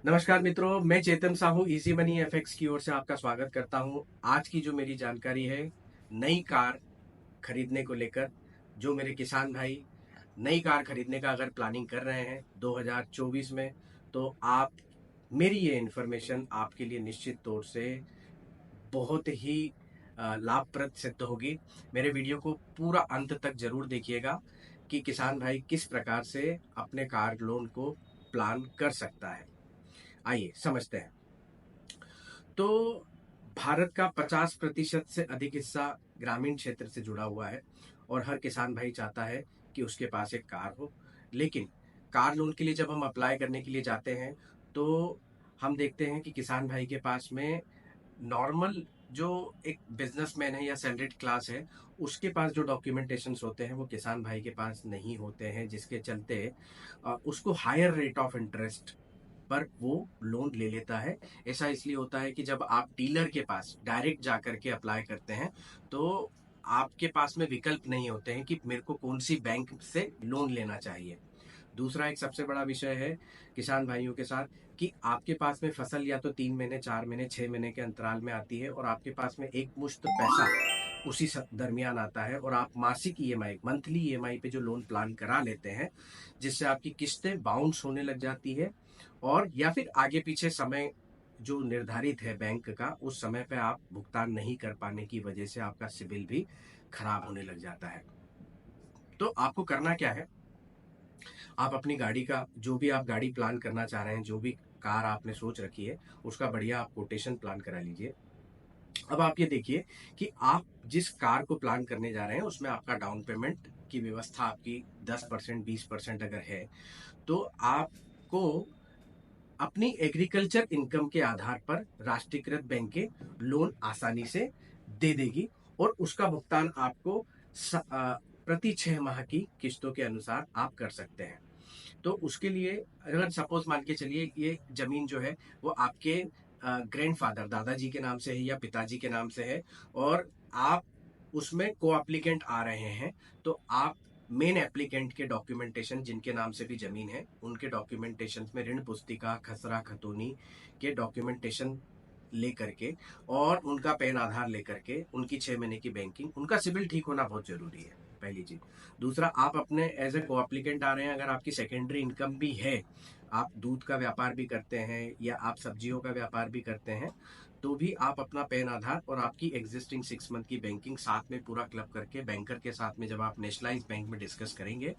नमस्कार मित्रों, मैं चेतन साहू इजी मनी एफएक्स की ओर से आपका स्वागत करता हूं। आज की जो मेरी जानकारी है, नई कार खरीदने को लेकर। जो मेरे किसान भाई नई कार खरीदने का अगर प्लानिंग कर रहे हैं 2024 में, तो आप मेरी ये इन्फॉर्मेशन आपके लिए निश्चित तौर से बहुत ही लाभप्रद सिद्ध होगी। मेरे वीडियो को पूरा अंत तक जरूर देखिएगा कि किसान भाई किस प्रकार से अपने कार लोन को प्लान कर सकता है। आइए समझते हैं। तो भारत का 50% से अधिक हिस्सा ग्रामीण क्षेत्र से जुड़ा हुआ है और हर किसान भाई चाहता है कि उसके पास एक कार हो। लेकिन कार लोन के लिए जब हम अप्लाई करने के लिए जाते हैं, तो हम देखते हैं कि किसान भाई के पास में नॉर्मल जो एक बिजनेसमैन है या सैलरीड क्लास है, उसके पास जो डॉक्यूमेंटेशंस होते हैं वो किसान भाई के पास नहीं होते हैं, जिसके चलते उसको हायर रेट ऑफ इंटरेस्ट पर वो लोन ले लेता है। ऐसा इसलिए होता है कि जब आप डीलर के पास डायरेक्ट जाकर के अप्लाई करते हैं, तो आपके पास में विकल्प नहीं होते हैं कि मेरे को कौन सी बैंक से लोन लेना चाहिए। दूसरा एक सबसे बड़ा विषय है किसान भाइयों के साथ कि आपके पास में फसल या तो 3 महीने, 4 महीने, 6 महीने के अंतराल में आती है और आपके पास में एक मुश्त पैसा उसी दरमियान आता है और आप मासिक ईएमआई, मंथली ईएमआई पे जो लोन प्लान करा लेते हैं, जिससे आपकी किस्तें बाउंस होने लग जाती है और या फिर आगे पीछे समय जो निर्धारित है बैंक का, उस समय पे आप भुगतान नहीं कर पाने की वजह से आपका सिबिल भी खराब होने लग जाता है। तो आपको करना क्या है, आप अपनी गाड़ी का जो भी आप गाड़ी प्लान करना चाह रहे हैं, जो भी कार आपने सोच रखी है, उसका बढ़िया आप कोटेशन प्लान करा लीजिए। अब आप ये देखिए कि आप जिस कार को प्लान करने जा रहे हैं उसमें आपका डाउन पेमेंट की व्यवस्था आपकी 10%, 20% अगर है, तो आपको अपनी एग्रीकल्चर इनकम के आधार पर राष्ट्रीयकृत बैंकें लोन आसानी से दे देगी और उसका भुगतान आपको प्रति 6 माह की किस्तों के अनुसार आप कर सकते हैं। तो उसके लिए अगर सपोज मान के चलिए ये जमीन जो है वो आपके ग्रैंडफादर, दादाजी के नाम से है या पिताजी के नाम से है और आप उसमें को एप्लीकेंट आ रहे हैं, तो आप मेन एप्लीकेंट के डॉक्यूमेंटेशन, जिनके नाम से भी जमीन है, उनके डॉक्यूमेंटेशन में ऋण पुस्तिका, खसरा खतौनी के डॉक्यूमेंटेशन लेकर के और उनका पैन आधार लेकर के, उनकी 6 महीने की बैंकिंग, उनका सिबिल ठीक होना बहुत जरूरी है, पहली चीज। दूसरा, आप अपने एज ए को एप्लीकेंट आ रहे हैं, अगर आपकी सेकेंडरी इनकम भी है, आप दूध का व्यापार भी करते हैं या आप सब्जियों का व्यापार भी करते हैं, तो भी आप अपना पैन आधार और आपकी एग्जिस्टिंग 6 मंथ की बैंकिंग साथ में पूरा क्लब करके बैंकर के साथ में जब आप नेशनलाइज बैंक में डिस्कस करेंगे,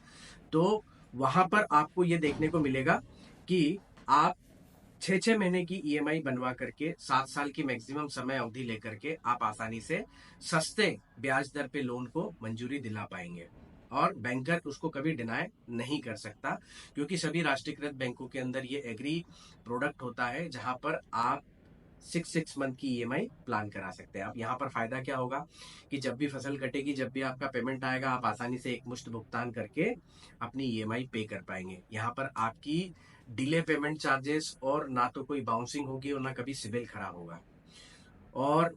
तो वहां पर आपको ये देखने को मिलेगा कि आप 6 6 महीने की ईएमआई बनवा करके 7 साल की मैक्सिमम समय अवधि लेकर के आप आसानी से सस्ते ब्याज दर पे लोन को मंजूरी दिला पाएंगे और बैंकर उसको कभी डिनाय नहीं कर सकता, क्योंकि सभी राष्ट्रीयकृत बैंकों के अंदर ये एग्री प्रोडक्ट होता है जहां पर आप 6 6 मंथ की ईएमआई प्लान करा सकते हैं। अब यहाँ पर फायदा क्या होगा कि जब भी फसल कटेगी, जब भी आपका पेमेंट आएगा, आप आसानी से एक मुश्त भुगतान करके अपनी ईएमआई पे कर पाएंगे। यहाँ पर आपकी डिले पेमेंट चार्जेस और ना तो कोई बाउंसिंग होगी और ना कभी सिबिल खराब होगा। और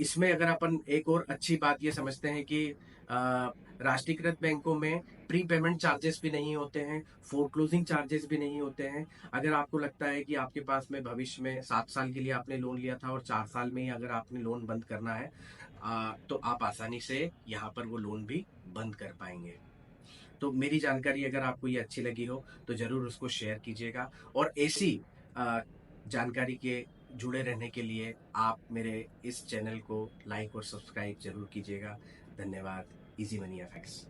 इसमें अगर अपन एक और अच्छी बात ये समझते हैं कि राष्ट्रीयकृत बैंकों में प्री पेमेंट चार्जेस भी नहीं होते हैं, फोरक्लोजिंग चार्जेस भी नहीं होते हैं। अगर आपको लगता है कि आपके पास में भविष्य में 7 साल के लिए आपने लोन लिया था और 4 साल में ही अगर आपने लोन बंद करना है, तो आप आसानी से यहाँ पर वो लोन भी बंद कर पाएंगे। तो मेरी जानकारी अगर आपको ये अच्छी लगी हो तो जरूर उसको शेयर कीजिएगा और ऐसी अ, जानकारी के जुड़े रहने के लिए आप मेरे इस चैनल को लाइक और सब्सक्राइब जरूर कीजिएगा। धन्यवाद। Easy money FX.